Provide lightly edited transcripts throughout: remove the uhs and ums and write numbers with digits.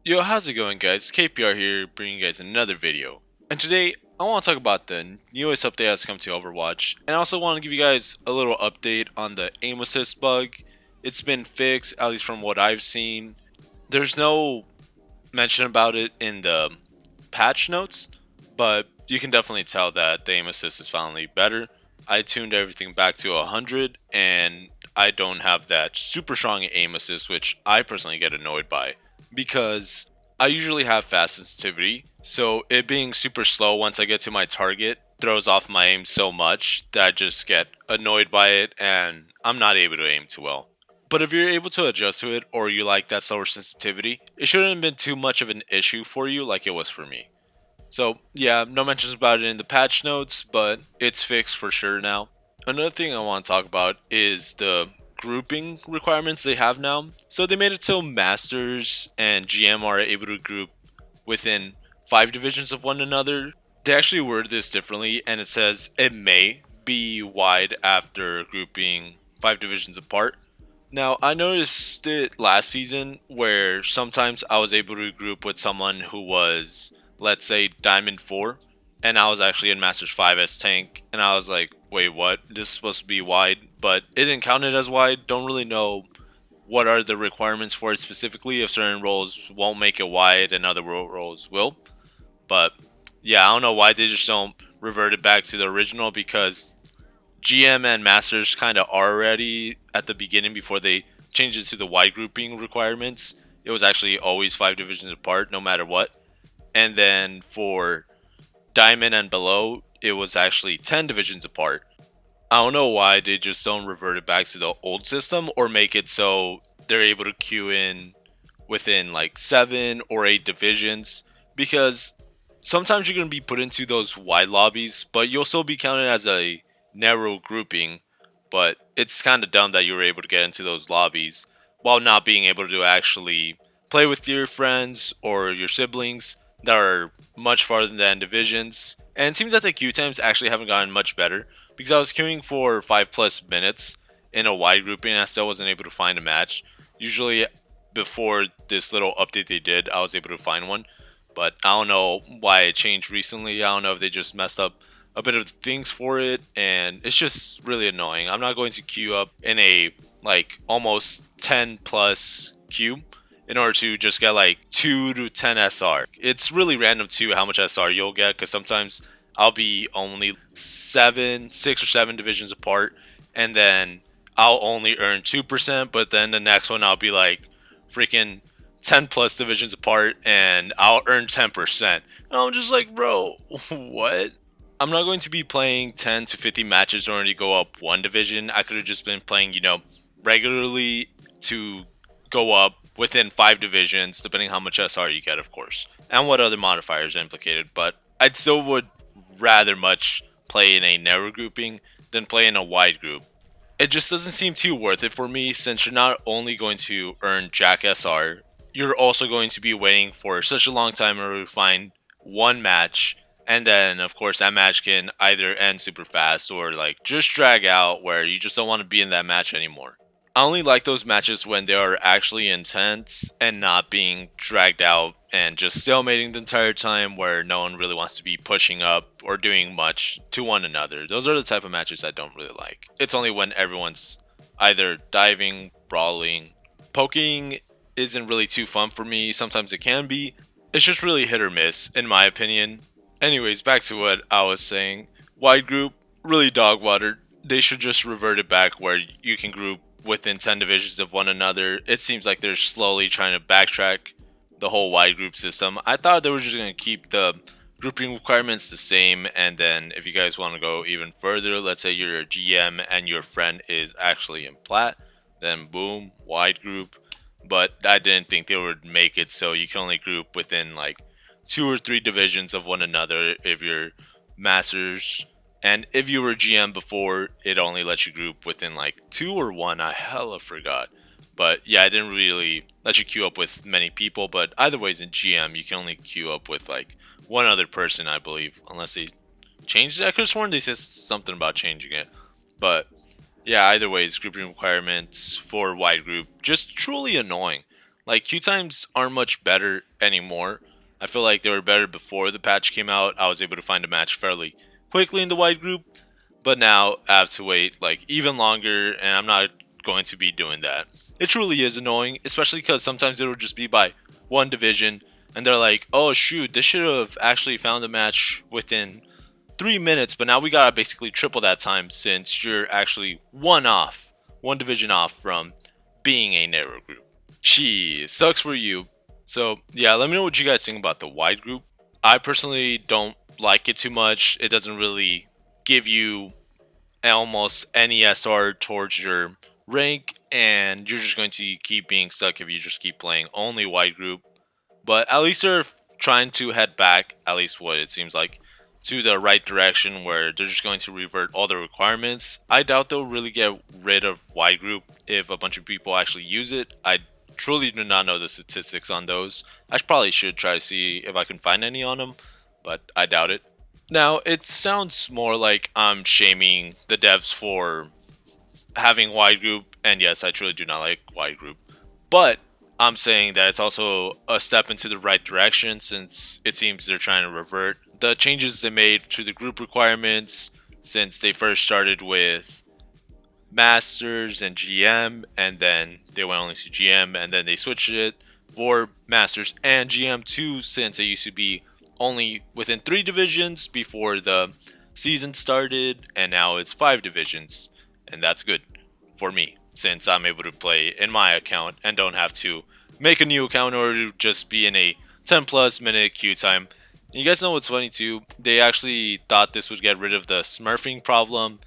Yo, how's it going, guys? KPR here, bringing you guys another video. And today, I want to talk about the newest update that's come to Overwatch, and I also want to give you guys a little update on the aim assist bug. It's been fixed, at least from what I've seen. There's no mention about it in the patch notes, but you can definitely tell that the aim assist is finally better. I tuned everything back to 100, and I don't have that super strong aim assist, which I personally get annoyed by because I usually have fast sensitivity, so it being super slow once I get to my target throws off my aim so much that I just get annoyed by it and I'm not able to aim too well. But if you're able to adjust to it or you like that slower sensitivity, it shouldn't have been too much of an issue for you like it was for me. So, yeah, no mentions about it in the patch notes, but it's fixed for sure now. Another thing I want to talk about is the grouping requirements they have now. So, they made it so Masters and GM are able to group within 5 divisions of one another. They actually word this differently, and it says it may be wide after grouping 5 divisions apart. Now, I noticed it last season where sometimes I was able to group with someone who was, let's say, Diamond 4, and I was actually in Masters 5 as tank, and I was like, wait, what? This is supposed to be wide, but it didn't count it as wide. Don't really know what are the requirements for it specifically if certain roles won't make it wide and other roles will. But yeah, I don't know why they just don't revert it back to the original because GM and Masters kind of are already at the beginning before they changed it to the wide grouping requirements. It was actually always 5 divisions apart, no matter what. And then for Diamond and below, it was actually 10 divisions apart. I don't know why they just don't revert it back to the old system or make it so they're able to queue in within like 7 or 8 divisions because sometimes you're going to be put into those wide lobbies, but you'll still be counted as a narrow grouping. But it's kind of dumb that you were able to get into those lobbies while not being able to actually play with your friends or your siblings that are much farther than divisions. And it seems that the queue times actually haven't gotten much better because I was queuing for 5 plus minutes in a wide grouping and I still wasn't able to find a match. Usually, before this little update they did, I was able to find one, but I don't know why it changed recently. I don't know if they just messed up a bit of things for it, and it's just really annoying. I'm not going to queue up in a like almost 10 plus queue in order to just get like 2 to 10 SR. It's really random too how much SR you'll get because sometimes I'll be only 6 or 7 divisions apart, and then I'll only earn 2%, but then the next one I'll be like freaking 10 plus divisions apart and I'll earn 10%. And I'm just like, bro, what? I'm not going to be playing 10 to 50 matches in order to go up one division. I could have just been playing, regularly to go up within 5 divisions, depending how much SR you get, of course, and what other modifiers are implicated. But I'd still would rather much play in a narrow grouping than play in a wide group. It just doesn't seem too worth it for me since you're not only going to earn Jack SR, you're also going to be waiting for such a long time in order to find one match. And then, of course, that match can either end super fast or like just drag out where you just don't want to be in that match anymore. I only like those matches when they are actually intense and not being dragged out and just stalemating the entire time where no one really wants to be pushing up or doing much to one another. Those are the type of matches I don't really like. It's only when everyone's either diving, brawling, poking isn't really too fun for me. Sometimes it can be. It's just really hit or miss, in my opinion. Anyways, back to what I was saying. Wide group, really dog watered. They should just revert it back where you can group within 10 divisions of one another. It seems like they're slowly trying to backtrack the whole wide group system. I thought they were just going to keep the grouping requirements the same, and then if you guys want to go even further, let's say you're a GM and your friend is actually in plat, then boom, wide group. But I didn't think they would make it so you can only group within like 2 or 3 divisions of one another if you're masters. And if you were GM before, it only lets you group within like 2 or 1. I hella forgot. But yeah, I didn't really let you queue up with many people. But either ways, in GM, you can only queue up with like one other person, I believe, unless they changed it. I could have sworn they said something about changing it. But yeah, either ways, grouping requirements for wide group just truly annoying. Like, queue times aren't much better anymore. I feel like they were better before the patch came out. I was able to find a match fairly quickly in the wide group, but now I have to wait like even longer, and I'm not going to be doing that. It truly is annoying, especially because sometimes it'll just be by one division, and they're like, oh shoot, this should have actually found the match within 3 minutes, but now we gotta basically triple that time since you're actually one division off from being a narrow group. Gee, sucks for you. So yeah, let me know what you guys think about the wide group. I personally don't like it too much. It doesn't really give you almost any SR towards your rank, and you're just going to keep being stuck if you just keep playing only wide group. But at least they're trying to head back, at least what it seems like, to the right direction where they're just going to revert all the requirements. I doubt they'll really get rid of wide group if a bunch of people actually use it. I truly do not know the statistics on those. I probably should try to see if I can find any on them, but I doubt it. Now, it sounds more like I'm shaming the devs for having wide group, and yes, I truly do not like wide group, but I'm saying that it's also a step into the right direction since it seems they're trying to revert the changes they made to the group requirements since they first started with Masters and GM, and then they went only to GM, and then they switched it for Masters and GM too, since it used to be only within 3 divisions before the season started, and now it's 5 divisions, and that's good for me since I'm able to play in my account and don't have to make a new account in order to just be in a 10 plus minute queue time. You guys know what's funny too? They actually thought this would get rid of the smurfing problem,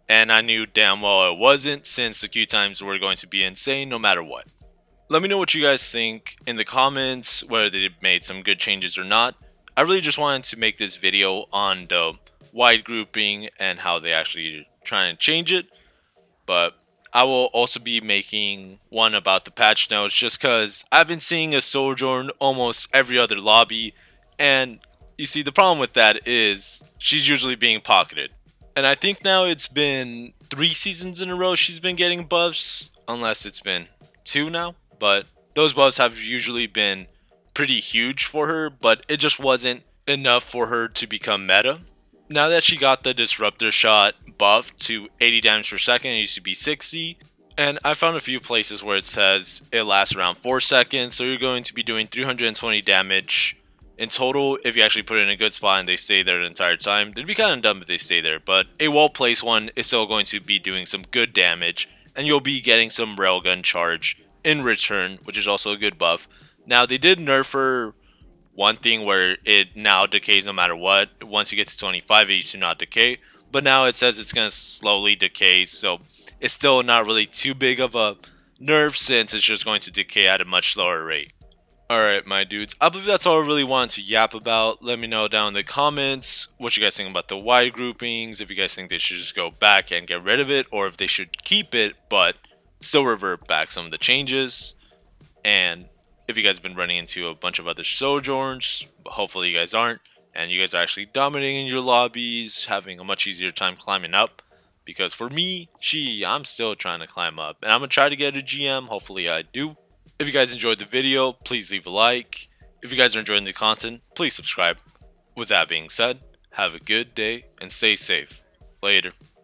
and I knew damn well it wasn't since the queue times were going to be insane no matter what. Let me know what you guys think in the comments, whether they made some good changes or not. I really just wanted to make this video on the wide grouping and how they actually try and change it, but I will also be making one about the patch notes just because I've been seeing a Sojourn almost every other lobby, and you see the problem with that is she's usually being pocketed. And I think now it's been 3 seasons in a row she's been getting buffs, unless it's been 2 now. But those buffs have usually been pretty huge for her, but it just wasn't enough for her to become meta. Now that she got the disruptor shot buffed to 80 damage per second, it used to be 60. And I found a few places where it says it lasts around 4 seconds, so you're going to be doing 320 damage in total if you actually put it in a good spot and they stay there the entire time. They'd be kind of dumb if they stay there, but a well-placed one is still going to be doing some good damage, and you'll be getting some railgun charge in return, which is also a good buff. Now, they did nerf her one thing where it now decays no matter what. Once you get to 25, it used to not decay, but now it says it's going to slowly decay, so it's still not really too big of a nerf since it's just going to decay at a much slower rate. Alright, my dudes, I believe that's all I really wanted to yap about. Let me know down in the comments what you guys think about the wide groupings, if you guys think they should just go back and get rid of it, or if they should keep it but still revert back some of the changes. And if you guys have been running into a bunch of other Sojourns, hopefully you guys aren't, and you guys are actually dominating your lobbies, having a much easier time climbing up. Because for me, I'm still trying to climb up, and I'm going to try to get a GM, hopefully I do. If you guys enjoyed the video, please leave a like. If you guys are enjoying the content, please subscribe. With that being said, have a good day and stay safe. Later.